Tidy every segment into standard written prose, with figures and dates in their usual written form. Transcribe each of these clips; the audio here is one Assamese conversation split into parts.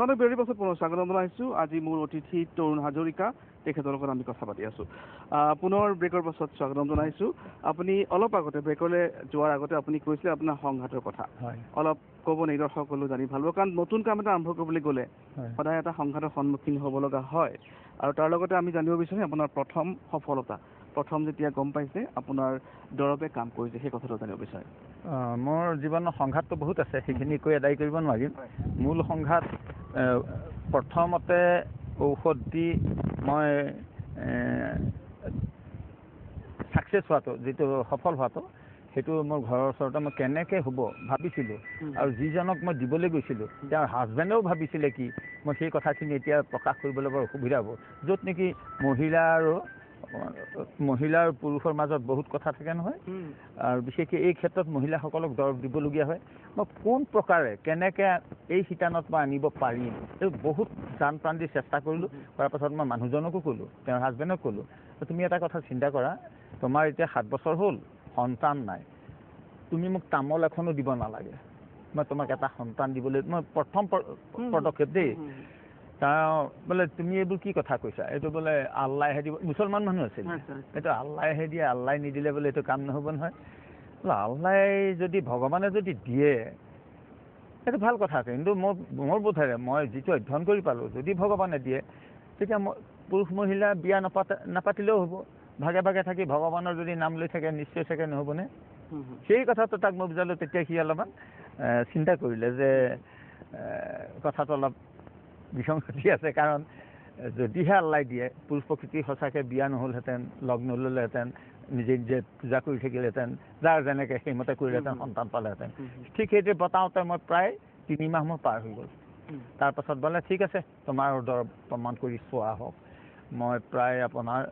সামান্য বিৰতিৰ পাছত পুনৰ স্বাগতম জনাইছোঁ। আজি মোৰ অতিথি তৰুণ হাজৰিকা, তেখেতৰ লগত আমি কথা পাতি আছোঁ। পুনৰ ব্ৰেকৰ পাছত স্বাগতম জনাইছোঁ। আপুনি অলপ আগতে ব্ৰেকলৈ যোৱাৰ আগতে আপুনি কৈছিলে আপোনাৰ সংঘাতৰ কথা। অলপ ক'ব নেকি দৰ্শকসকলেও জানি ভাল পাব, কাৰণ নতুন কাম এটা আৰম্ভ কৰিবলৈ গ'লে সদায় এটা সংঘাতৰ সন্মুখীন হ'ব লগা হয়। আৰু তাৰ লগতে আমি জানিব বিচাৰিম আপোনাৰ প্ৰথম সফলতা, প্ৰথম যেতিয়া গম পাইছে আপোনাৰ দৰৱে কাম কৰিছে, সেই কথাটো জানিব বিচাৰিম। মোৰ জীৱনৰ সংঘাতটো বহুত আছে, সেইখিনি কৈ আদায় কৰিব নোৱাৰিম। মূল সংঘাত প্ৰথমতে ঔষধ দি মই ছাকচেছ হোৱাটো, যিটো সফল হোৱাটো, সেইটো মোৰ ঘৰৰ ওচৰতে মই কেনেকৈ হ'ব ভাবিছিলোঁ। আৰু যিজনক মই দিবলৈ গৈছিলোঁ তেওঁৰ হাজবেণ্ডেও ভাবিছিলে কি মই সেই কথাখিনি এতিয়া প্ৰকাশ কৰিবলৈ বৰ অসুবিধা হ'ব, য'ত নেকি মহিলা আৰু পুৰুষৰ মাজত বহুত কথা থাকে নহয়। আৰু বিশেষকৈ এই ক্ষেত্ৰত মহিলাসকলক দৰৱ দিবলগীয়া হয়। মই কোন প্ৰকাৰে কেনেকৈ এই শিতানত মই আনিব পাৰিম, এই বহুত জান প্ৰাণ দি চেষ্টা কৰিলোঁ। কৰাৰ পাছত মই মানুহজনকো ক'লোঁ, তেওঁৰ হাজবেণ্ডক ক'লোঁ, তুমি এটা কথা চিন্তা কৰা, তোমাৰ এতিয়া 7 বছৰ হ'ল, সন্তান নাই, তুমি মোক তামোল এখনো দিব নালাগে, মই তোমাক এটা সন্তান দিবলৈ, মই প্ৰথম পদক্ষেপ দেই। বোলে তুমি এইবোৰ কি কথা কৈছা, এইটো বোলে আল্লাহে দিব, মুছলমান মানুহ আছিল, এইটো আল্লাহে দিয়ে, আল্লাহ নিদিলে বোলে এইটো কাম নহ'ব নহয়। বোলে আল্লাহে যদি, ভগৱানে যদি দিয়ে সেইটো ভাল কথা আছে, কিন্তু মোৰ বোধেৰে মই যিটো অধ্যয়ন কৰি পালোঁ, যদি ভগৱানে দিয়ে তেতিয়া পুৰুষ মহিলা বিয়া নাপাতিলেও হ'ব, ভাগে ভাগে থাকি ভগৱানৰ যদি নাম লৈ থাকে নিশ্চয় চাগে নহ'বনে। সেই কথাটো তাক মই বুজালোঁ। তেতিয়া সি অলপমান চিন্তা কৰিলে যে কথাটো অলপ বিসংগতি আছে, কাৰণ যদিহে আল্লাই দিয়ে, পুৰুষ প্ৰকৃতি সঁচাকৈ বিয়া নহ'লহেঁতেন, লগ নল'লেহেঁতেন, নিজে নিজে পূজা কৰি থাকিলেহেঁতেন, যাৰ যেনেকৈ সেইমতে কৰিলেহেঁতেন, সন্তান পালেহেঁতেন। ঠিক সেইটোৱে বতাওঁতে মই প্ৰায় 3 মাহ মোৰ পাৰ হৈ গ'ল। তাৰপাছত বোলে ঠিক আছে, তোমাৰ দৰৱ প্ৰমাণ কৰি চোৱা হওক। মই প্ৰায় আপোনাৰ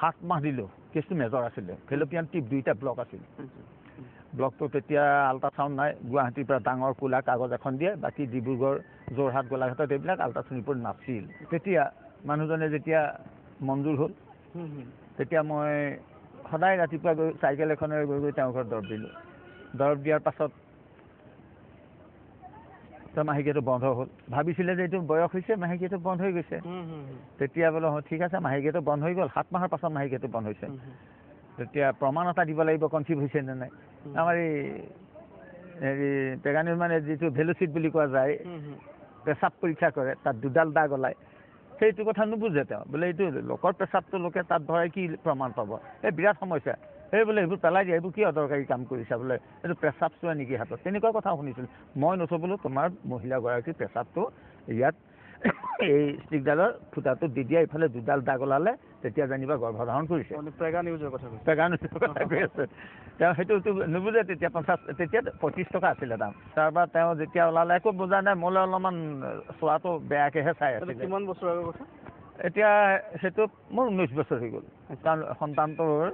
7 মাহ দিলোঁ। কেছটো মেজৰ আছিলে, ফেলোপিয়ান টিউব 2টা ব্লক আছিল। ব্লকটো তেতিয়া আল্ট্ৰাচাউণ্ড নাই, গুৱাহাটীৰ পৰা ডাঙৰ ক'লা কাগজ এখন দিয়ে, বাকী ডিব্ৰুগড়, যোৰহাট, গোলাঘাটত এইবিলাক আল্ট্ৰাচাউণ্ড ৰিপৰ্ট নাছিল। তেতিয়া মানুহজনে যেতিয়া মঞ্জুৰ হ'ল, তেতিয়া মই সদায় ৰাতিপুৱা গৈ চাইকেল এখনেৰে গৈ তেওঁৰ ঘৰত দৰৱ দিলোঁ। দৰৱ দিয়াৰ পাছত মাহেকীয়াটো বন্ধ হ'ল। ভাবিছিলে যে এইটো বয়স হৈছে, মাহেকীয়াটো বন্ধ হৈ গৈছে। তেতিয়া বোলে ঠিক আছে, মাহেকীয়াটো বন্ধ হৈ গ'ল, 7 মাহৰ পাছত মাহেকীয়াটো বন্ধ হৈছে। তেতিয়া প্ৰমাণ এটা দিব লাগিব, কনচিভ হৈছে নে নাই। আমাৰ এই পেগানিৰ মানে যিটো ভেলুচিট বুলি কোৱা যায়, পেচাব পৰীক্ষা কৰে, তাত 2ডাল দাগ ওলায়। সেইটো কথা নুবুজে তেওঁ, বোলে এইটো লোকৰ পেচাবটো লোকে তাত ভৰাই কি প্ৰমাণ পাব, এই বিৰাট সমস্যা। সেই বোলে এইবোৰ পেলাই দিয়া, এইবোৰ কি অদৰকাৰী কাম কৰিছা, বোলে এইটো পেচাব চোৱা নেকি হাতত, তেনেকুৱা কথা শুনিছিলোঁ। মই নচবোলো, তোমাৰ মহিলাগৰাকীৰ পেচাবটো ইয়াত এই ষ্টিকডালৰ ফুটাটো দি দিয়া, ইফালে 2ডাল দাগ ওলালে তেতিয়া জানিবা গৰ্ভধাৰণ কৰিছে। পেগা নিউজৰ কথা কৈ আছে তেওঁ, সেইটোতো নুবুজে। তেতিয়া 25 টকা আছিলে দাম। তাৰপৰা তেওঁ যেতিয়া ওলালে একো বুজা নাই, মোলৈ অলপমান চোৱাটো বেয়াকৈহে চাই আছিলে। কিমান বছৰ আগৰ কথা? এতিয়া সেইটো মোৰ 19 বছৰ হৈ গ'ল, কাৰণ সন্তানটোৰ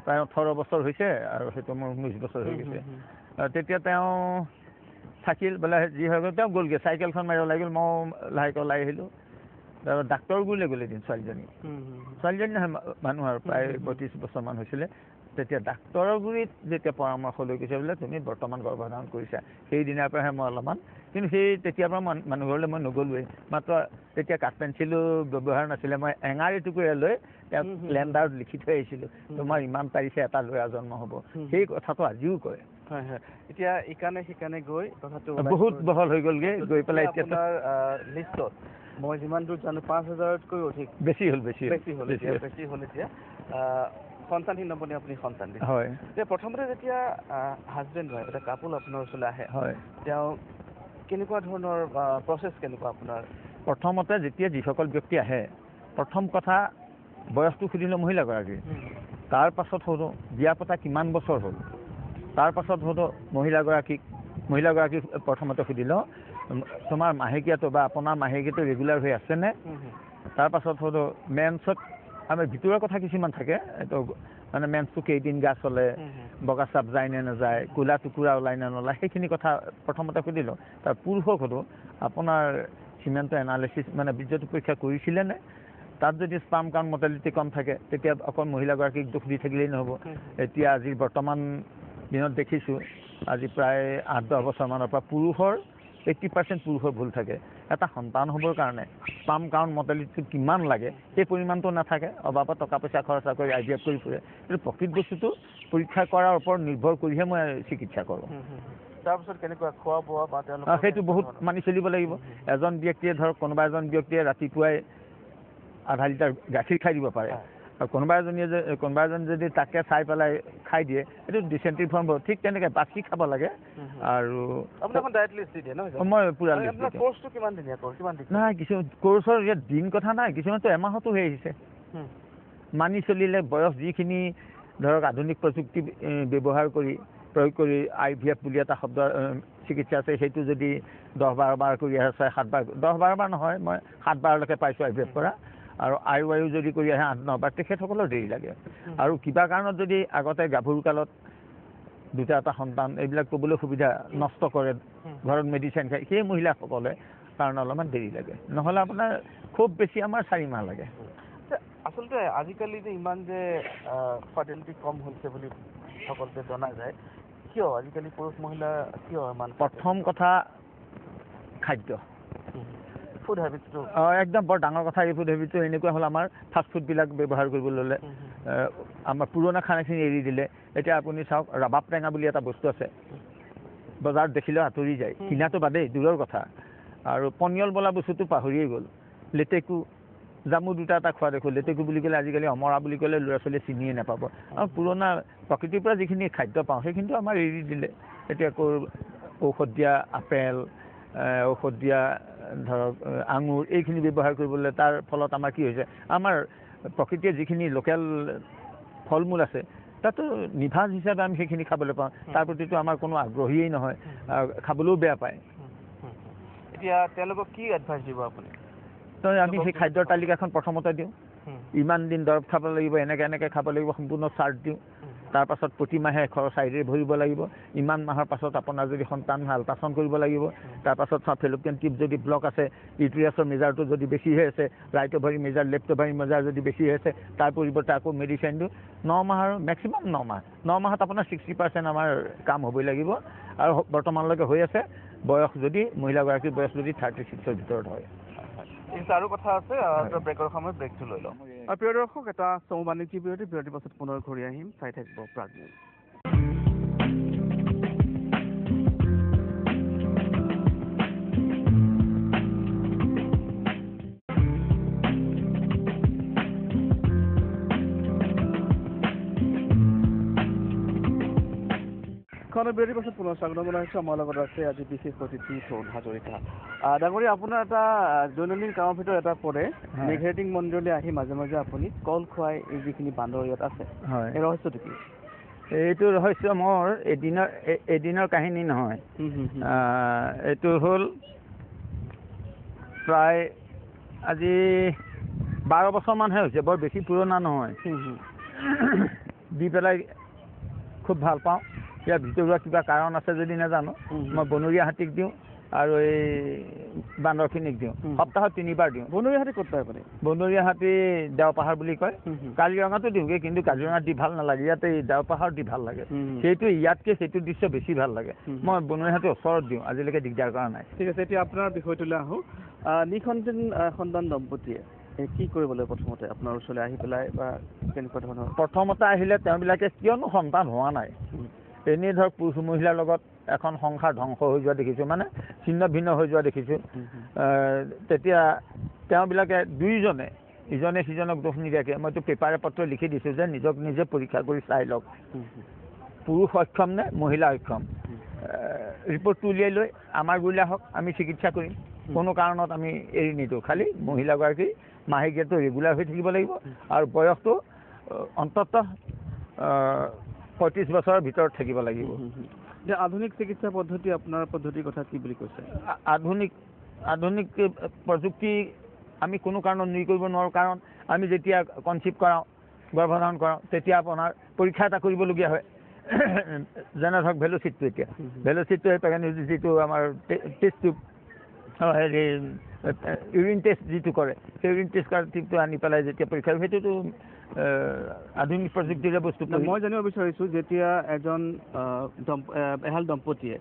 প্ৰায় 18 বছৰ হৈছে, আৰু সেইটো মোৰ 19 বছৰ হৈ গৈছে। তেতিয়া তেওঁ থাকিল, বোলে যি হৈ গ'ল, তেওঁ গ'লগৈ, চাইকেলখন মাৰি ওলাই গ'ল। মই লাহেকৈ ওলাই আহিলোঁ। তাৰপৰা ডাক্তৰ গুৰিলৈ গ'লে এদিন ছোৱালীজনী নহয়, মানুহ আৰু প্ৰায় 32 বছৰমান হৈছিলে। তেতিয়া ডাক্তৰৰ গুৰিত যেতিয়া পৰামৰ্শ লৈ গৈছে, বোলে তুমি বৰ্তমান গৰ্ভধাৰণ কৰিছা, সেইদিনাৰ পৰাহে মই অলপমান, কিন্তু তেতিয়াৰ পৰা মানুহ ঘৰলৈ মই নগ'লোৱেই। মাত্ৰ তেতিয়া কাঠ পেঞ্চিলো ব্যৱহাৰ নাছিলে, মই এঙাৰি টুকুৰা লৈ তেওঁক কেলেণ্ডাৰত লিখি থৈ আহিছিলোঁ, তোমাৰ ইমান তাৰিখে এটা ল'ৰা জন্ম হ'ব। সেই কথাটো আজিও কয়। হয় হয়। এতিয়া ইকানে সিকানে গৈ কথাটো বহুত বহল হৈ গ'লগৈ, গৈ পেলাই এতিয়া আপোনাৰ লিষ্টত মই যিমান দূৰ জানো 5,000তকৈ অধিক বেছি হ'ল এতিয়া সন্তানহীন নবনি আপুনি সন্তান দিছে। হয়। এতিয়া প্ৰথমতে যেতিয়া হাজবেণ্ড হয়, এটা কাপোল আপোনাৰ ওচৰলৈ আহে, হয়, তেওঁ কেনেকুৱা ধৰণৰ প্ৰচেছ কেনেকুৱা আপোনাৰ? প্ৰথমতে যেতিয়া যিসকল ব্যক্তি আহে, প্ৰথম কথা বয়সটো সুধিলোঁ মহিলাগৰাকীৰ, তাৰ পাছত সোধোঁ বিয়া পতা কিমান বছৰ হ'ল, তাৰ পাছত সোধোঁ মহিলাগৰাকীক প্ৰথমতে সুধিলোঁ তোমাৰ মাহেকীয়াটো বা আপোনাৰ মাহেকীয়াটো ৰেগুলাৰ হৈ আছেনে। তাৰপাছত সোধোঁ মেন্সত, আমাৰ ভিতৰুৱা কথা কিছুমান থাকে, এইটো মানে মেন্সটো কেইদিন গা চলে, বগা চাপ যায় নে নাযায়, ক'লা টুকুৰা ওলাই নে নোলায়, সেইখিনি কথা প্ৰথমতে সুধিলোঁ। তাৰ পুৰুষক সোধোঁ আপোনাৰ চিমেণ্টৰ এনালিচিছ মানে বীৰ্যটো পৰীক্ষা কৰিছিলেনে। তাত যদি স্পাম কাউণ্ট মৰ্টেলিটি কম থাকে, তেতিয়া অকল মহিলাগৰাকীক দুখ দি থাকিলেই নহ'ব। এতিয়া আজি বৰ্তমান দিনত দেখিছোঁ, আজি প্ৰায় 8-10 বছৰমানৰ পৰা পুৰুষৰ 80% পুৰুষৰ ভুল থাকে। এটা সন্তান হ'বৰ কাৰণে স্পাম কাউণ্ট মৰ্টেলিটিটো কিমান লাগে সেই পৰিমাণটো নাথাকে, অবাবত টকা পইচা খৰচা কৰি IVF কৰি ফুৰে। কিন্তু প্ৰকৃত বস্তুটো পৰীক্ষা কৰাৰ ওপৰত নিৰ্ভৰ কৰিহে মই চিকিৎসা কৰোঁ। তাৰপিছত কেনেকুৱা খোৱা বোৱা বা সেইটো বহুত মানি চলিব লাগিব। এজন ব্যক্তিয়ে ধৰক কোনোবা এজন ব্যক্তিয়ে ৰাতিপুৱাই আধা লিটাৰ গাখীৰ খাই দিব পাৰে, আৰু কোনোবা এজন যদি তাকে চাই পেলাই খাই দিয়ে, এইটো ডিচেণ্ট্ৰি ফৰ্ম হ'ব। ঠিক তেনেকৈ বাছি খাব লাগে। আৰু মই পুৰা নাই, কিছু কোৰ্চৰ ইয়াত দিন কথা নাই, কিছুমানতো এমাহতো হৈ আহিছে। মানি চলিলে বয়স যিখিনি ধৰক আধুনিক প্ৰযুক্তি ব্যৱহাৰ কৰি প্ৰয়োগ কৰি IVF বুলি এটা শব্দ চিকিৎসা আছে, সেইটো যদি 10-12 বাৰ কৰি আহে, 6-7 বাৰ, 10-12 বাৰ নহয়, মই 7 বাৰলৈকে পাইছোঁ IVF কৰা। আৰু IUI যদি কৰি আহে 8-9 বাৰ, তেখেতসকলৰ দেৰি লাগে। আৰু কিবা কাৰণত যদি আগতে গাভৰু কালত 2টা সন্তান এইবিলাক ক'বলৈ সুবিধা নষ্ট কৰে, ঘৰত মেডিচিন খায়, সেই মহিলাসকলে কাৰণ অলপমান দেৰি লাগে। নহ'লে আপোনাৰ খুব বেছি আমাৰ 4 মাহ লাগে। আচলতে আজিকালি যে ইমান যে ফাৰ্টিলিটি কম হৈছে বুলি সকলোতে জনা যায়, কিয় আজিকালি পুৰুষ মহিলা কিয় ইমান? প্ৰথম কথা খাদ্য, ফুড হেবিটটো একদম বৰ ডাঙৰ কথা। এই ফুড হেবিটটো এনেকুৱা হ'ল, আমাৰ ফাষ্ট ফুডবিলাক ব্যৱহাৰ কৰিব ল'লে, আমাৰ পুৰণা খানাখিনি এৰি দিলে। এতিয়া আপুনি চাওক, ৰাবাব টেঙা বুলি এটা বস্তু আছে, বজাৰত দেখিলেও আঁতৰি যায়, কিনাটো বাদেই দূৰৰ কথা। আৰু পনিয়ল বোলা বস্তুটো পাহৰিয়ে গ'ল। লেটেকু, জামু 2টা খোৱা দেখোঁ। লেটেকু বুলি ক'লে আজিকালি অমৰা বুলি ক'লে ল'ৰা ছোৱালীয়ে চিনিয়ে নাপাব। আৰু পুৰণা প্ৰকৃতিৰ পৰা যিখিনি খাদ্য পাওঁ সেইখিনিতো আমাৰ এৰি দিলে। এতিয়া আকৌ ঔষধ দিয়া আপেল, ঔষধ দিয়া ধৰক আঙুৰ, এইখিনি ব্যৱহাৰ কৰিবলৈ, তাৰ ফলত আমাৰ কি হৈছে, আমাৰ প্ৰকৃতিয়ে যিখিনি লোকেল ফল মূল আছে তাতো নিভাঁজ হিচাপে আমি সেইখিনি খাবলৈ পাওঁ। তাৰ প্ৰতিতো আমাৰ কোনো আগ্ৰহীয়েই নহয়, খাবলৈও বেয়া পায়। এতিয়া তেওঁলোকক কি এডভাইচ দিব আপুনি? আমি সেই খাদ্যৰ তালিকাখন প্ৰথমতে দিওঁ, ইমান দিন দৰৱ খাব লাগিব, এনেকৈ খাব লাগিব, সম্পূৰ্ণ চাৰ্ট দিওঁ। তাৰপাছত প্ৰতিমাহে খৰচ আইডিৰে ভৰিব লাগিব। ইমান মাহৰ পাছত আপোনাৰ যদি সন্তান আল্ট্ৰাচাউণ্ড কৰিব লাগিব। তাৰপাছত ফেলোপিয়ান টিউব যদি ব্লক আছে, ইউটেৰাছৰ মেজাৰটো যদি বেছি হৈ আছে, right ovary measure, left ovary measure যদি বেছি হৈ আছে, তাৰ পৰিৱৰ্তে আকৌ মেডিচিন দিওঁ। 9 মাহৰ মেক্সিমাম 9 মাহ, 9 মাহত আপোনাৰ 60% আমাৰ কাম হ'বই লাগিব। আৰু বৰ্তমানলৈকে হৈ আছে। বয়স যদি মহিলাগৰাকীৰ বয়স যদি 36ৰ ভিতৰত হয়। আৰু কথা আছে, ব্ৰেকৰ সময়ত ব্ৰেকটো লৈ লওঁ। প্ৰিয় দৰ্শক, এটা চমু বাণিজ্যিক বিৰতিৰ পাছত পুনৰ ঘূৰি আহিম। চাই থাকিব প্ৰাগ নিউজ। বিৰতিৰ পাছত পুনৰ স্বাগতম জনাইছোঁ। আমাৰ লগত আছে আজি বিশেষ অতিথি তৰুণ হাজৰিকা। ডাঙৰীয়া, আপোনাৰ এটা দৈনন্দিন কামৰ ভিতৰত এটা পৰে, মেঘেৰেটিং মন্দিৰলৈ আহি মাজে মাজে আপুনি কল খুৱাই এই যিখিনি বান্দৰ ইয়াত আছে, এই ৰহস্যটো কি? এইটো ৰহস্য মোৰ এদিনৰ কাহিনী নহয়। এইটো হ'ল প্ৰায় আজি 12 বছৰমানহে হৈছে, বৰ বেছি পুৰণা নহয়। দি পেলাই খুব ভাল পাওঁ। ইয়াৰ ভিতৰুৱা কিবা কাৰণ আছে যদি নাজানো। মই বনৰীয়া হাতীক দিওঁ আৰু এই বান্দৰখিনিক দিওঁ। সপ্তাহত 3 বাৰ দিওঁ। বনৰীয়া হাতী ক'ত পায় আপুনি? বনৰীয়া হাতী দেওপাহাৰ বুলি কয়। কাজিৰঙাতো দিওঁগৈ, কিন্তু কাজিৰঙাত দি ভাল নালাগে, ইয়াতে এই দেওপাহাৰত দি ভাল লাগে। সেইটো ইয়াতকৈ সেইটো দৃশ্য বেছি ভাল লাগে। মই বনৰীয়া হাতী ওচৰত দিওঁ, আজিলৈকে দিগদাৰ কৰা নাই। ঠিক আছে, এতিয়া আপোনাৰ বিষয়টোলৈ আহোঁ। সন্তান দম্পতীয়ে কি কৰিব লাগিব প্ৰথমতে আপোনাৰ ওচৰলৈ আহি পেলাই, বা কেনেকুৱা ধৰণৰ? প্ৰথমতে আহিলে তেওঁবিলাকে কিয়নো সন্তান হোৱা নাই, এনেই ধৰক পুৰুষ মহিলাৰ লগত এখন সংসাৰ ধ্বংস হৈ যোৱা দেখিছোঁ, মানে ছিন্ন ভিন্ন হৈ যোৱা দেখিছোঁ। তেতিয়া তেওঁবিলাকে দুয়োজনে ইজনে সিজনক দোষ নিদিয়াকৈ, মইতো পেপাৰে পত্ৰ লিখি দিছোঁ যে নিজক নিজে পৰীক্ষা কৰি চাই লওক, পুৰুষ অক্ষম নে মহিলা অক্ষম। ৰিপৰ্টটো উলিয়াই লৈ আমাৰ গুৰিলে আহক, আমি চিকিৎসা কৰিম। কোনো কাৰণত আমি এৰি নিদিওঁ। খালি মহিলাগৰাকী মাহেকীয়াটো ৰেগুলাৰ হৈ থাকিব লাগিব, আৰু বয়সটো অন্ততঃ 35 বছৰৰ ভিতৰত থাকিব লাগিব। যে আধুনিক চিকিৎসা পদ্ধতি, আপোনাৰ পদ্ধতিৰ কথা কি বুলি কৈছে? আধুনিক প্ৰযুক্তি আমি কোনো কাৰণত নুই কৰিব নোৱাৰোঁ। কাৰণ আমি যেতিয়া কনচিভ কৰাওঁ, গৰ্ভধাৰণ কৰাওঁ, তেতিয়া আপোনাৰ পৰীক্ষা এটা কৰিবলগীয়া হয়। যেনে ধৰক ভেল'চিটটো, এতিয়া ভেল'চিটটো এই যিটো আমাৰ টেষ্ট টিউব, হেৰি ইউৰিন টেষ্ট যিটো কৰে সেই ইউৰিন টেষ্ট কাৰ্ডটো আনি পেলাই যেতিয়া পৰীক্ষা সেইটোতো আধুনিক প্ৰযুক্তিৰে বস্তু। মই জানিব বিচাৰিছোঁ যেতিয়া এজন এহাল দম্পতীয়ে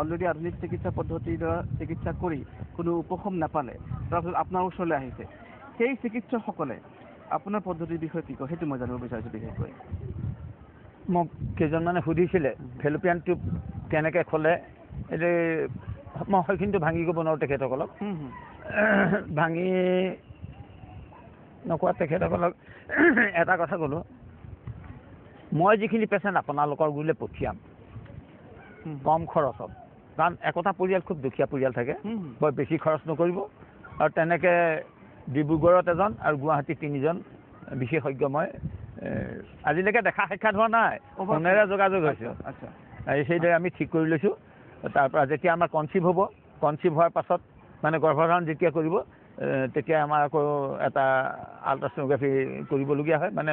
অলৰেডি আধুনিক চিকিৎসা পদ্ধতিৰ দ্বাৰা চিকিৎসা কৰি কোনো উপশম নাপালে তাৰপিছত আপোনাৰ ওচৰলৈ আহিছে, সেই চিকিৎসকসকলে আপোনাৰ পদ্ধতিৰ বিষয়ে কি কয় সেইটো মই জানিব বিচাৰিছোঁ। বিশেষকৈ মোক কেইজনমানে সুধিছিলে ফেলোপিয়ান টিউব কেনেকৈ খোলে, এইটো মই সেইখিনিতো ভাঙি ক'ব নোৱাৰোঁ তেখেতসকলক। ভাঙি নকোৱা তেখেতসকলক এটা কথা ক'লোঁ, মই যিখিনি পেচেণ্ট আপোনালোকৰ গুৰিলৈ পঠিয়াম কম খৰচত, কাৰণ একোটা পৰিয়াল খুব দুখীয়া পৰিয়াল থাকে, বৰ বেছি খৰচ নকৰিব, আৰু তেনেকৈ ডিব্ৰুগড়ত এজন আৰু গুৱাহাটীত 3জন বিশেষজ্ঞ মই আজিলৈকে দেখা সাক্ষাৎ হোৱা নাই, ফোনেৰে যোগাযোগ হৈছে। সেইদৰে আমি ঠিক কৰি লৈছোঁ। তাৰপৰা যেতিয়া আমাৰ কনচিভ হ'ব, কনচিভ হোৱাৰ পাছত মানে গৰ্ভধাৰণ যেতিয়া কৰিব তেতিয়া আমাৰ আকৌ এটা আল্ট্ৰাছ'ন'গ্ৰাফি কৰিবলগীয়া হয়, মানে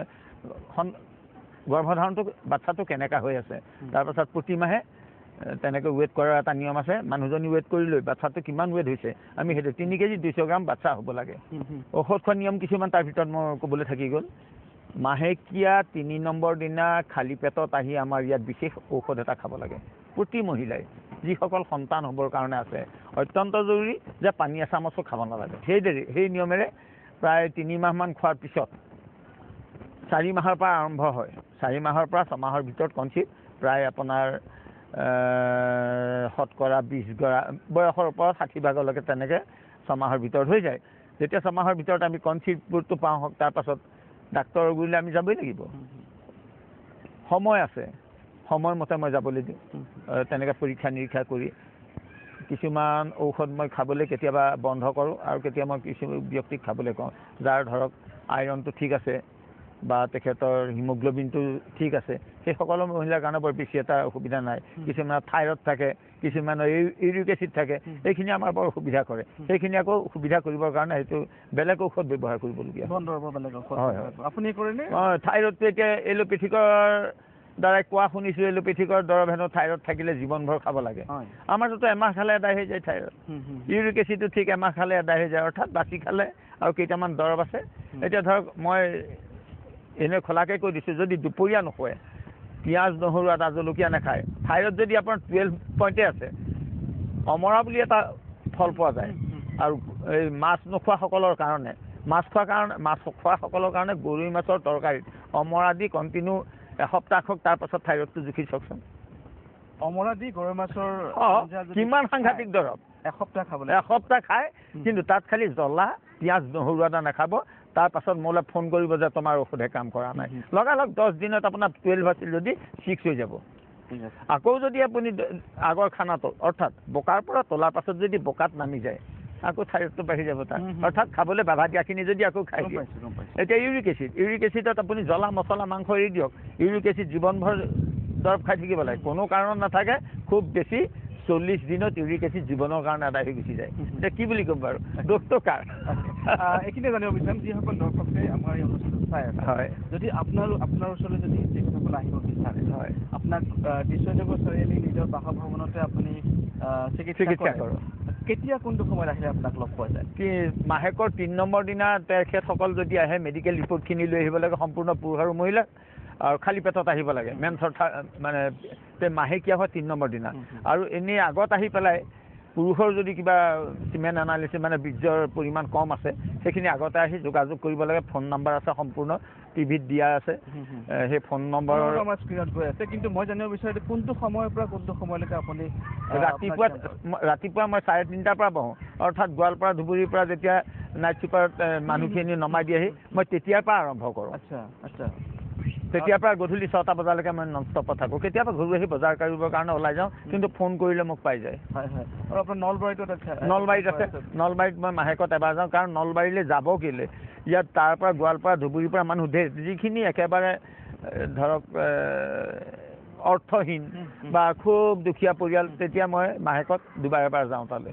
গৰ্ভধাৰণটো বাচ্ছাটো কেনেকুৱা হৈ আছে। তাৰপাছত প্ৰতিমাহে তেনেকৈ ৱেইট কৰাৰ এটা নিয়ম আছে, মানুহজনী ৱেইট কৰি লৈ বাচ্ছাটো কিমান ৱেইট হৈছে আমি সেইটো 3 কেজি 200 গ্ৰাম বাচ্ছা হ'ব লাগে। ঔষধ খোৱা নিয়ম কিছুমান তাৰ ভিতৰত মোৰ ক'বলৈ থাকি গ'ল। মাহেকীয়া 3 নম্বৰ দিনা খালী পেটত আহি আমাৰ ইয়াত বিশেষ ঔষধ এটা খাব লাগে প্ৰতি মহিলাই, যিসকল সন্তান হ'বৰ কাৰণে আছে। অত্যন্ত জৰুৰী যে পানী এচামুচো খাব নালাগে। সেইদৰে সেই নিয়মেৰে প্ৰায় 3 মাহমান খোৱাৰ পিছত 4 মাহৰ পৰা আৰম্ভ হয়, 4 মাহৰ পৰা 6 মাহৰ ভিতৰত কনচিভ, প্ৰায় আপোনাৰ শতকৰা 20 বয়সৰ ওপৰত 60% তেনেকৈ 6 মাহৰ ভিতৰত হৈ যায়। যেতিয়া 6 মাহৰ ভিতৰত আমি কনচিভটো পাওঁ হওক, তাৰপাছত ডাক্তৰৰ গুৰিলৈ আমি যাবই লাগিব। সময় আছে, সময়মতে মই যাবলৈ দিওঁ, তেনেকৈ পৰীক্ষা নিৰীক্ষা কৰি কিছুমান ঔষধ মই খাবলৈ কেতিয়াবা বন্ধ কৰোঁ, আৰু কেতিয়াবা মই কিছু ব্যক্তিক খাবলৈ কওঁ যাৰ ধৰক আইৰণটো ঠিক আছে বা তেখেতৰ হিমোগ্ল'বিনটো ঠিক আছে। সেই সকলো মহিলাৰ কাৰণে বৰ বেছি এটা অসুবিধা নাই। কিছুমানৰ থাইৰয়ড থাকে, কিছুমানৰ ইউৰিক এচিড থাকে, এইখিনি আমাৰ বৰ অসুবিধা কৰে। সেইখিনি আকৌ সুবিধা কৰিবৰ কাৰণে সেইটো বেলেগ ঔষধ ব্যৱহাৰ কৰিবলগীয়া হয়। আপুনি কৰেনে? থাইৰয়ডটো এতিয়া এলোপেথিকৰ দ্বাৰাই কোৱা শুনিছোঁ, এলোপেথিকৰ দৰৱ হেনো থাইৰয়ড থাকিলে জীৱনভৰ খাব লাগে। আমাৰতো এমাহ খালে আদায় হৈ যায় থাইৰয়ড। ইউৰিক এচিডটো ঠিক এমাহ খালে আদায় হৈ যায়, অৰ্থাৎ বাচি খালে আৰু কেইটামান দৰৱ আছে। এতিয়া ধৰক মই এনেই খোলাকৈ কৈ দিছোঁ, যদি দুপৰীয়া নোখোৱায়, পিঁয়াজ নহৰু আদা জলকীয়া নাখায়, থাইৰয়ড যদি আপোনাৰ 12 পইণ্টে আছে, অমৰা বুলি এটা ফল পোৱা যায়। আৰু এই মাছ নোখোৱাসকলৰ কাৰণে, মাছ খোৱাসকলৰ কাৰণে গৰৈ মাছৰ তৰকাৰীত অমৰা দি কণ্টিনিউ এসপ্তাহ হওক, তাৰপাছত থাইৰয়ডটো জুখি চাওকচোন। অমৰা দি গৰৈ মাছৰ কিমান সাংঘাতিক দৰৱ। এসপ্তাহ খায়, কিন্তু তাত খালি জ্বলা পিঁয়াজ নহৰু আদা নাখাব। তাৰপাছত মোলৈ ফোন কৰিব যে তোমাৰ ঔষধে কাম কৰা নাই। লগালগ 10 দিনত আপোনাৰ 12 আছিল যদি 6 হৈ যাব। আকৌ যদি আপুনি আগৰ খানাটো অৰ্থাৎ বোকাৰ পৰা তোলাৰ পাছত যদি বোকাত নামি যায়, আকৌ থাইৰয়ডটো বাঢ়ি যাব তাত, অৰ্থাৎ খাবলৈ বাধা দিয়াখিনি যদি আকৌ খাই দিয়ে। এতিয়া ইউৰিক এচিডত আপুনি জ্বলা মছলা মাংস এৰি দিয়ক, ইউৰিক এচিড জীৱনভৰ দৰৱ খাই থাকিব লাগে, কোনো কাৰণ নাথাকে। খুব বেছি 40 দিনত ইউৰিক এচিড জীৱনৰ কাৰণে আদায় হৈ গুচি যায়। এতিয়া কি বুলি ক'ম বাৰু, দোষটো কাৰ? এইখিনিয়ে জানিব বিচাৰিম যিসকল দৰ্শকে আমাৰ এই অনুষ্ঠানটো চাই আছে, যদি আপোনাৰ ওচৰলৈ যদি যিসকল আহিব বিচাৰে, আপোনাক বিশ্বদেৱ চাৰিআলি নিজৰ বাসভৱনতে আপুনি চিকিৎসা কৰক, কেতিয়া কোনটো সময়ত আহিলে আপোনাক লগ পোৱা যায়? কি মাহেকৰ 3 নম্বৰ দিনা তেখেতসকল যদি আহে, মেডিকেল ৰিপৰ্টখিনি লৈ আহিব লাগে, সম্পূৰ্ণ পুৰুষ আৰু মহিলা, আৰু খালী পেটত আহিব লাগে। মেন্সৰ মানে মাহেকীয়া হয় 3 নম্বৰ দিনা। আৰু এনেই আগত আহি পেলাই পুৰুষৰ যদি কিবা চিমেণ্ট এনালিচিছ মানে বীৰ্যৰ পৰিমাণ কম আছে, সেইখিনি আগতে আহি যোগাযোগ কৰিব লাগে। ফোন নম্বৰ আছে, সম্পূৰ্ণ টিভিত দিয়া আছে, সেই ফোন নম্বৰ আমাৰ স্ক্ৰীণত গৈ আছে। কিন্তু মই জানিব বিচাৰিছোঁ কোনটো সময়ৰ পৰা কোনটো সময়লৈকে আপুনি? ৰাতিপুৱা মই 3:30টাৰ পৰা বহোঁ, অৰ্থাৎ গোৱালপাৰা ধুবুৰীৰ পৰা যেতিয়া নাইট ছুপাৰত মানুহখিনি নমাই দিয়েহি, মই তেতিয়াৰ পৰা আৰম্ভ কৰোঁ। আচ্ছা। তেতিয়াৰ পৰা গধূলি 6টা বজালৈকে মই নন ষ্টপত থাকোঁ। কেতিয়াবা ঘূৰি আহি বজাৰ কৰিবৰ কাৰণে ওলাই যাওঁ, কিন্তু ফোন কৰিলে মোক পাই যায়। আৰু আপোনাৰ নলবাৰীত আছে। নলবাৰীত মই মাহেকত এবাৰ যাওঁ, কাৰণ নলবাৰীলৈ যাব কেলৈ, ইয়াত তাৰ পৰা গোৱালপাৰা ধুবুৰীৰ পৰা মানুহ ধেৰ, যিখিনি একেবাৰে ধৰক অৰ্থহীন বা খুব দুখীয়া পৰিয়াল, তেতিয়া মই মাহেকত 2বাৰ এবাৰ যাওঁ তালৈ।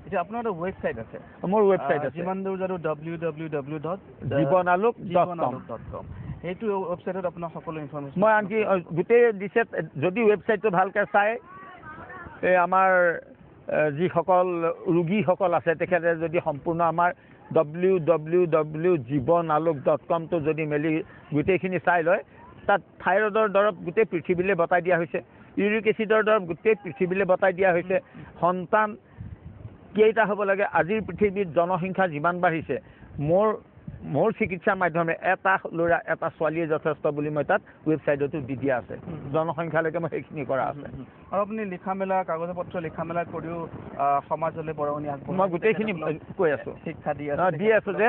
এতিয়া আপোনাৰ এটা ৱেবছাইট আছে? মোৰ ৱেবছাইট আছে, যিমান দূৰ জানো www.jibanalok.com। সেইটো ৱেবছাইটত আপোনাৰ সকলো ইনফৰমেশ্যন মই আনকি গোটেই দিছে। যদি ৱেবছাইটটো ভালকৈ চাই, এই আমাৰ যিসকল ৰোগীসকল আছে তেখেতে যদি সম্পূৰ্ণ আমাৰ www.jibanalok.com টো যদি মেলি গোটেইখিনি চাই লয়, তাত থাইৰয়ডৰ দৰৱ গোটেই পৃথিৱীলৈ বটাই দিয়া হৈছে, ইউৰিক এচিডৰ দৰৱ গোটেই পৃথিৱীলৈ বটাই দিয়া হৈছে, সন্তান কেইটা হ'ব লাগে, আজিৰ পৃথিৱীত জনসংখ্যা যিমান বাঢ়িছে, মোৰ চিকিৎসাৰ মাধ্যমে এটা ল'ৰা এটা ছোৱালীয়ে যথেষ্ট বুলি মই তাত ৱেবছাইটতো দি দিয়া আছে, জনসংখ্যালৈকে মই সেইখিনি কৰা আছে। আৰু আপুনি লিখা মেলা কাগজ পত্ৰ লিখা মেলা কৰিও সমাজলৈ বৰঙণি আগবঢ়াই, মই গোটেইখিনি কৈ আছোঁ, শিক্ষা দি আছোঁ যে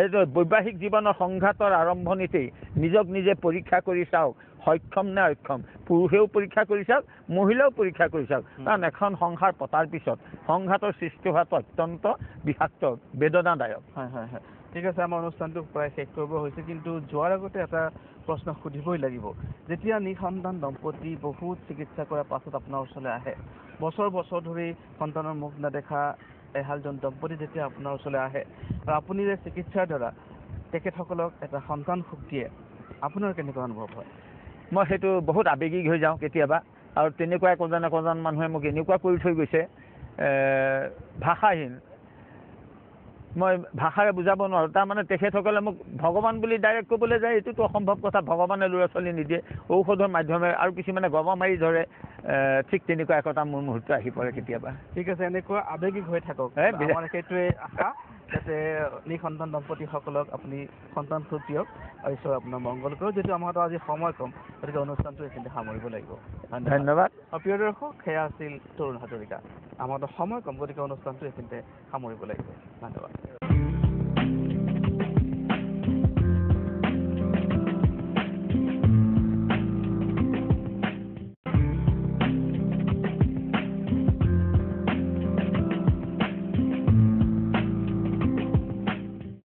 এইটো বৈবাহিক জীৱনৰ সংঘাতৰ আৰম্ভণিতেই নিজক নিজে পৰীক্ষা কৰি চাওক, সক্ষম নে অক্ষম, পুৰুষেও পৰীক্ষা কৰি চাওক, মহিলাও পৰীক্ষা কৰি চাওক, কাৰণ এখন সংসাৰ পতাৰ পিছত সংঘাতৰ সৃষ্টি হোৱাটো অত্যন্ত বিষাক্ত, বেদনাদায়ক। হয় হয় হয়, ঠিক আছে, আমাৰ অনুষ্ঠানটো প্ৰায় শেষ কৰিব হৈছে, কিন্তু যোৱাৰ আগতে এটা প্ৰশ্ন সুধিবই লাগিব। যেতিয়া নিঃসন্তান দম্পতি বহুত চিকিৎসা কৰাৰ পাছত আপোনাৰ ওচৰলৈ আহে, বছৰ বছৰ ধৰি সন্তানৰ মুখ নেদেখা এহালজন দম্পতি যেতিয়া আপোনাৰ ওচৰলৈ আহে আৰু আপুনি যে চিকিৎসাৰ দ্বাৰা তেখেতসকলক এটা সন্তান সুখ দিয়ে, আপোনাৰ কেনেকুৱা অনুভৱ হয়? মই সেইটো বহুত আৱেগিক হৈ যাওঁ কেতিয়াবা, আৰু তেনেকুৱা একোজন মানুহে মোক এনেকুৱা কৰি থৈ গৈছে, ভাষাহীন, মই ভাষাৰে বুজাব নোৱাৰোঁ। তাৰমানে তেখেতসকলে মোক ভগৱান বুলি ডাইৰেক্ট ক'বলৈ যায়, এইটোতো অসম্ভৱ কথা, ভগৱানে ল'ৰা ছোৱালী নিদিয়ে, ঔষধৰ মাধ্যমে, আৰু কিছুমানে গবা মাৰি ধৰে, ঠিক তেনেকুৱা একতা মোৰ মুহূৰ্ত আহি পৰে কেতিয়াবা। ঠিক আছে, এনেকুৱা আৱেগিক হৈ থাকক, আমাৰ সেইটোৱে আশা, যাতে নিঃসন্তান দম্পতিসকলক আপুনি সন্তান সুখ দিয়ক, আৰু ঈশ্বৰ আপোনাৰ মংগল কৰক। যিটো আমাৰ আজি সময় কম, গতিকে অনুষ্ঠানটো এইখিনিতে সামৰিব লাগিব। ধন্যবাদ। প্ৰিয় দৰ্শক, সেয়া আছিল তৰুণ হাজৰিকা। আমাৰতো সময় কম, গতিকে অনুষ্ঠানটো এইখিনিতে সামৰিব লাগিব। ধন্যবাদ।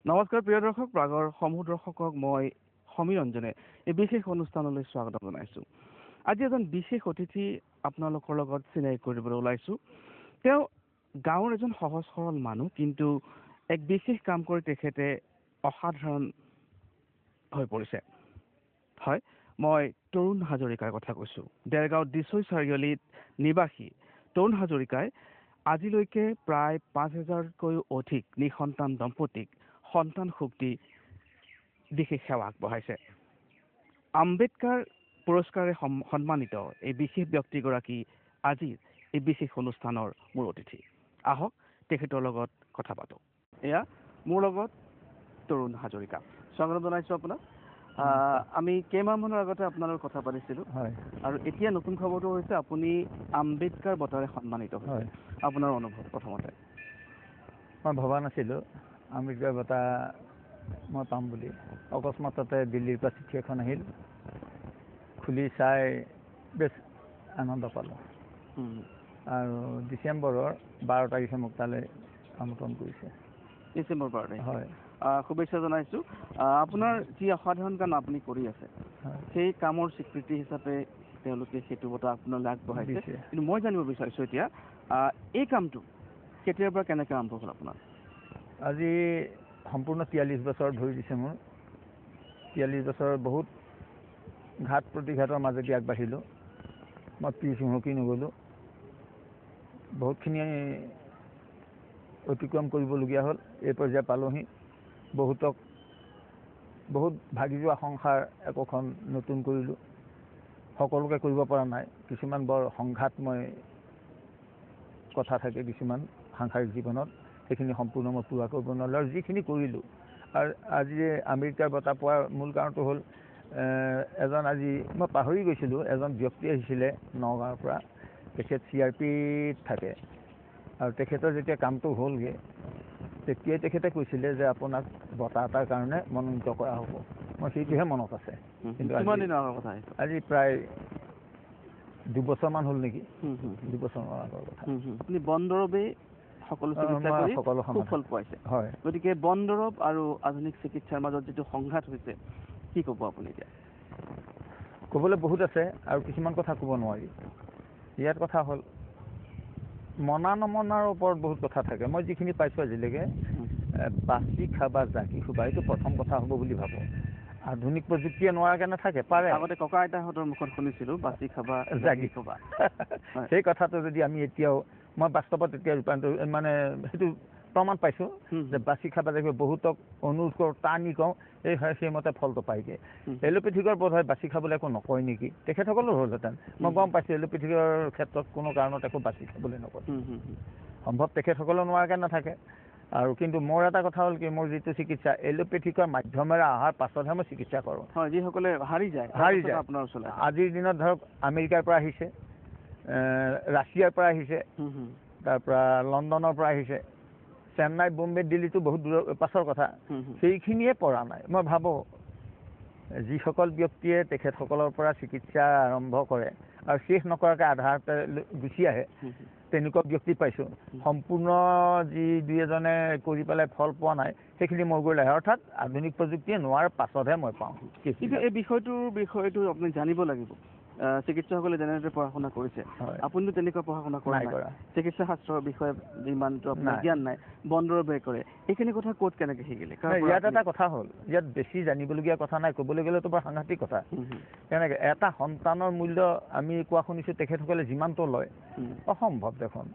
নমস্কাৰ প্ৰিয় দৰ্শক, প্ৰাগৰ সমূহ দৰ্শকক মই সমীৰ ৰঞ্জনে এই বিশেষ অনুষ্ঠানলৈ স্বাগতম জনাইছোঁ। আজি এজন বিশেষ অতিথি আপোনালোকৰ লগত চিনাকি কৰিবলৈ ওলাইছোঁ। তেওঁ গাঁৱৰ এজন সহজ সৰল মানুহ, কিন্তু এক বিশেষ কাম কৰি তেখেতে অসাধাৰণ হৈ পৰিছে। হয়, মই তৰুণ হাজৰিকাৰ কথা কৈছোঁ। দেৰগাঁও দিছৈ চাৰিআলিত নিবাসী তৰুণ হাজৰিকাই আজিলৈকে প্ৰায় ৫,০০০তকৈও অধিক নিঃসন্তান দম্পতীক সন্তান সুখ দি বিশেষ সেৱা আগবঢ়াইছে। আম্বেদকাৰ পুৰস্কাৰে সন্মানিত এই বিশেষ ব্যক্তিগৰাকী আজিৰ এই বিশেষ অনুষ্ঠানৰ মূল অতিথি। আহক তেখেতৰ লগত কথা পাতোঁ। এয়া মোৰ লগত তৰুণ হাজৰিকা, স্বাগতম জনাইছোঁ আপোনাক। আমি কেইমাহমানৰ আগতে আপোনাৰ লগত কথা পাতিছিলোঁ, আৰু এতিয়া নতুন খবৰটো হৈছে আপুনি আম্বেদকাৰ বঁটাৰে সন্মানিত হৈছে। আপোনাৰ অনুভৱ প্ৰথমতে? মই ভবা নাছিলোঁ আম্বেদকাৰ বঁটা মই পাম বুলি। অকস্মাততে দিল্লীৰ পৰা চিঠি এখন আহিল, খুলি চাই বেছ আনন্দ পালোঁ। আৰু ডিচেম্বৰৰ 12 তাৰিখে মোক তালৈ আমন্ত্ৰণ কৰিছে। ডিচেম্বৰ 12 তাৰিখ? হয়। শুভেচ্ছা জনাইছোঁ। আপোনাৰ যি অসাধাৰণ কাম আপুনি কৰি আছে, সেই কামৰ স্বীকৃতি হিচাপে তেওঁলোকে সেইটো বঁটা আপোনালৈ আগবঢ়াইছে। কিন্তু মই জানিব বিচাৰিছোঁ এতিয়া, এই কামটো কেতিয়াৰ পৰা কেনেকৈ আৰম্ভ হ'ল আপোনাৰ? আজি সম্পূৰ্ণ 43 বছৰ ধৰি দিছে মোৰ। 43 বছৰ বহুত ঘাট প্ৰতিঘাতৰ মাজেদি আগবাঢ়িলোঁ। মই পিছ হুঁহকি নগ'লোঁ। বহুতখিনি অতিক্ৰম কৰিবলগীয়া হ'ল, এই পৰ্যায় পালোহি। বহুত ভাগি যোৱা সংসাৰ একোখন নতুন কৰিলোঁ। সকলোকে কৰিব পৰা নাই, কিছুমান বৰ সংঘাতময় কথা থাকে কিছুমান সাংসাৰিক জীৱনত, সেইখিনি সম্পূৰ্ণ মই পূৰা কৰিব নোৱাৰিলোঁ। আৰু যিখিনি কৰিলোঁ, আৰু আজি আম্বেদকাৰ বঁটা পোৱাৰ মূল কাৰণটো হ'ল, আজি মই পাহৰি গৈছিলোঁ, এজন ব্যক্তি আহিছিলে নগাঁৱৰ পৰা, তেখেত CRPত থাকে, আৰু তেখেতৰ যেতিয়া কামটো হ'লগৈ, তেতিয়াই তেখেতে কৈছিলে যে আপোনাক বঁটা এটাৰ কাৰণে মনোনীত কৰা হ'ব। মই সেইটোহে মনত আছে। কিন্তু আজি প্ৰায় 2 বছৰমান হ'ল নেকি, 2 বছৰমানৰ আগৰ কথা। আপুনি বন দৰৱে সকলো চিকিৎসা কৰি সুফল পাইছে। হয়। গতিকে বন দৰৱ আৰু আধুনিক চিকিৎসাৰ মাজত যিটো সংঘাত হৈছে, কি ক'ব আপুনি এতিয়া? ক'বলৈ বহুত আছে, আৰু কিছুমান কথা ক'ব নোৱাৰি। ইয়াত কথা হ'ল, মনা নমনাৰ ওপৰত বহুত কথা থাকে। মই যিখিনি পাইছোঁ আজিলৈকে, বাচি খাবা জাকি খোবা, এইটো প্ৰথম কথা হ'ব বুলি ভাবোঁ। আধুনিক প্ৰযুক্তিয়ে নোৱাৰাকে নাথাকে, পাৰে। আগতে ককা আইতাহঁতৰ মুখত শুনিছিলোঁ বাচি খাবা জাগি খাবা। সেই কথাটো যদি আমি এতিয়াও, মই বাস্তৱত এতিয়া ৰূপান্তৰ মানে সেইটো প্ৰমাণ পাইছোঁ যে বাচি খাবা লাগিব, বহুতক অনুৰোধ কৰোঁ, টানি কওঁ, এই হয় সেইমতে ফলটো পায়গৈ। এলোপেথিকৰ বোধ হয় বাচি খাবলৈ একো নকয় নেকি, তেখেতসকলো হ'লহেঁতেন। মই গম পাইছোঁ এলোপেথিকৰ ক্ষেত্ৰত কোনো কাৰণত একো বাচি খাবলৈ নকয়। সম্ভৱ তেখেতসকলেও নোৱাৰাকৈ নাথাকে। আৰু কিন্তু মোৰ এটা কথা হ'ল কি, মোৰ যিটো চিকিৎসা এলোপেথিকৰ মাধ্যমেৰে অহাৰ পাছতহে মই চিকিৎসা কৰোঁ। হয়, যিসকলে হাৰি যায় আপোনাৰ ওচৰলৈ। আজিৰ দিনত ধৰক আমেৰিকাৰ পৰা আহিছে, ৰাছিয়াৰ পৰা আহিছে, তাৰপৰা লণ্ডনৰ পৰা আহিছে, চেন্নাই, বোম্বে, দিল্লীটো বহুত দূৰৰ পাছৰ কথা, সেইখিনিয়ে পৰা নাই। মই ভাবোঁ যিসকল ব্যক্তিয়ে তেখেতসকলৰ পৰা চিকিৎসা আৰম্ভ কৰে আৰু শেষ নকৰাকৈ আধাৰতে গুচি আহে, তেনেকুৱা ব্যক্তি পাইছোঁ। সম্পূৰ্ণ যি দুই এজনে কৰি পেলাই ফল পোৱা নাই, সেইখিনি মোৰ গৈ লাহে, অৰ্থাৎ আধুনিক প্ৰযুক্তিয়ে নোৱাৰ পাছতহে মই পাওঁ। কিন্তু এই বিষয়টো আপুনি জানিব লাগিব। চিকিৎসকসকলে যেনেদৰে পঢ়া শুনা কৰিছে, আপুনিতো তেনেকুৱা পঢ়া শুনা কৰা নাই, চিকিৎসা শাস্ত্ৰৰ বিষয়ে যিমানটো আপোনাৰ জ্ঞান নাই, বনদৰৱ কৰে, এইখিনি কথা ক'ত কেনেকৈ শিকিলে? ইয়াত এটা কথা হ'ল, ইয়াত বেছি জানিবলগীয়া কথা নাই, ক'বলৈ গ'লেতো বৰ সাংঘাতিক কথা। কেনেকৈ এটা সন্তানৰ মূল্য আমি কোৱা শুনিছোঁ তেখেতসকলে যিমানটো লয়, অসম্ভৱ দেখোন।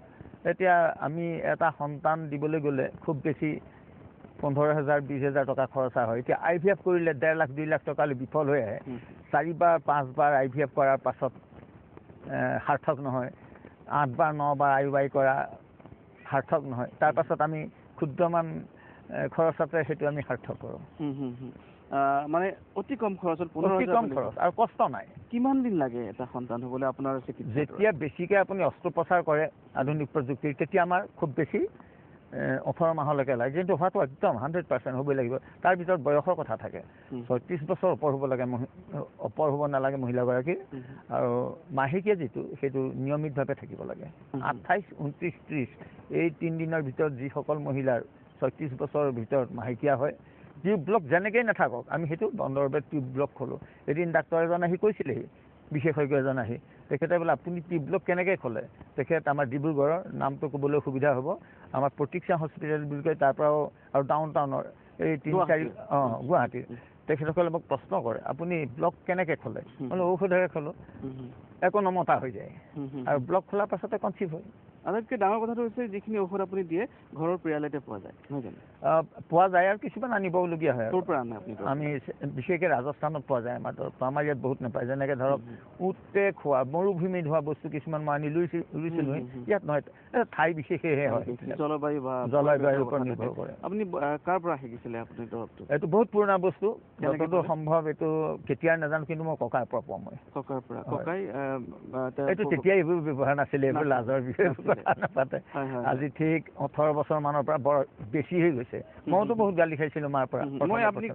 এতিয়া আমি এটা সন্তান দিবলৈ গ'লে খুব বেছি 15,000 20,000 টকা খৰচা হয়। এতিয়া IVF কৰিলে 1.5 লাখ 2 লাখ টকালৈ বিফল হৈ আহে। 4 বাৰ 5 বাৰ IVF কৰাৰ পাছত সাৰ্থক নহয়, 8 বাৰ 9 বাৰ IUI কৰা সাৰ্থক নহয়, তাৰপাছত আমি ক্ষুদ্ৰমান খৰচতে সেইটো আমি সাৰ্থক কৰোঁ। মানে অতি কম খৰচত, অতি কম খৰচ আৰু কষ্ট নাই। কিমান দিন লাগে এটা সন্তান হ'বলৈ আপোনাৰ চিকিৎসা? যেতিয়া বেছিকৈ আপুনি অস্ত্ৰোপচাৰ কৰে আধুনিক প্ৰযুক্তিৰ, তেতিয়া আমাৰ খুব বেছি 18 মাহলৈকে লাগে, কিন্তু হোৱাটো একদম 100% হ'বই লাগিব। তাৰ ভিতৰত বয়সৰ কথা থাকে, 36 বছৰ ওপৰ হ'ব লাগে, ওপৰ হ'ব নালাগে মহিলাগৰাকীৰ, আৰু মাহেকীয়া যিটো সেইটো নিয়মিতভাৱে থাকিব লাগে। 28, 29, 30 এই 3 দিনৰ ভিতৰত যিসকল মহিলাৰ 36 বছৰৰ ভিতৰত মাহেকীয়া হয়, টিউব ব্লক যেনেকেই নাথাকক, আমি সেইটো বনদৰৱে টিউব ব্লক খোলোঁ। এদিন ডাক্তৰ এজন আহি কৈছিলেহি, বিশেষজ্ঞ এজন আহি, তেখেতে বোলে আপুনি টিউব ব্লক কেনেকৈ খোলে? তেখেত আমাৰ ডিব্ৰুগড়ৰ, নামটো ক'বলৈ সুবিধা হ'ব, আমাৰ প্ৰতীক্ষা হস্পিটেল বুলি কয়, তাৰ পৰাও, আৰু ডাউন টাউনৰ এই 3-4 গুৱাহাটীৰ, তেখেতসকলে মোক প্ৰশ্ন কৰে আপুনি ব্লক কেনেকৈ খোলে? বোলে ঔষধেৰে খোলোঁ, একো নমতা হৈ যায়, আৰু ব্লক খোলাৰ পাছতে কনচিভ হয়। আটাইতকৈ ডাঙৰ কথাটো হৈছে যিখিনি ঔষধ আপুনি দিয়ে ঘৰৰ পৰিয়ালতে পোৱা যায়, নহয় জানো? পোৱা যায়, আৰু কিছুমান আনিবলগীয়া হয়। ক'ৰ পৰা আনে আপুনি? আমি বিশেষকৈ ৰাজস্থানত পোৱা যায় আমাৰ দৰৱ, আমাৰ ইয়াত বহুত নাপায়। যেনেকৈ ধৰক উটে খোৱা মৰুভূমিত হোৱা বস্তু কিছুমান মই আনি ৰুইছিলোঁ, ইয়াত নহয়, ঠাই বিশেষেহে হয়, জলবায়ুৰ ওপৰত নিৰ্ভৰ কৰে। আপুনি কাৰ পৰা শিকিছিলে আপুনি দৰৱটো? এইটো বহুত পুৰণা বস্তু, যতদূৰ সম্ভৱ এইটো কেতিয়াৰ নাজানো, কিন্তু মই ককাৰ পৰা পোৱা। মই ককাৰ পৰা? ককাই এইটো তেতিয়া এইবোৰ ব্যৱহাৰ নাছিলে, এইবোৰ লাজৰ বিষয়ে নাপাতে। আজি ঠিক 18 বছৰ মানৰ পৰা বৰ বেছি হৈ গৈছে। মইতো বহুত গালি খাইছিলোঁ মাৰ পৰা। মই আপুনি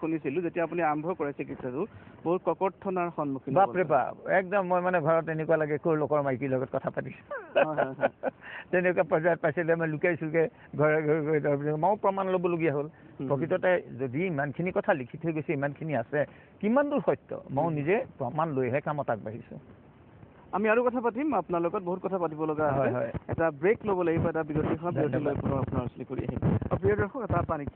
শুনিছিলোঁ যেতিয়া আপুনি আৰম্ভ কৰে চিকিৎসাটো বহুত ককৰ্থনাৰ সন্মুখীন। বাপৰে বাপ, একদম মই মানে ঘৰত এনেকুৱা লাগে ক'ৰ লোকৰ মাইকীৰ লগত কথা পাতিছোঁ, তেনেকুৱা পৰ্যায়ত পাইছিলে। মই লুকাই চুকাই ঘৰে ঘৰে গৈ ময়ো প্ৰমাণ ল'বলগীয়া হ'ল। প্ৰকৃততে যদি ইমানখিনি কথা লিখি থৈ গৈছে, ইমানখিনি আছে, কিমান দূৰ সত্য, মই নিজে প্ৰমাণ লৈহে কামত আগবাঢ়িছোঁ। আমি আৰু কথা পাতিম আপোনাৰ লগত, বহুত কথা পাতিব লগা আছে। এটা ব্ৰেক ল'ব লাগিব, এটা বিৰতি লৈ পুনৰ আপোনাৰ ওচৰলৈ কৰি আহিম। প্ৰিয় দৰ্শক, এটা পানীত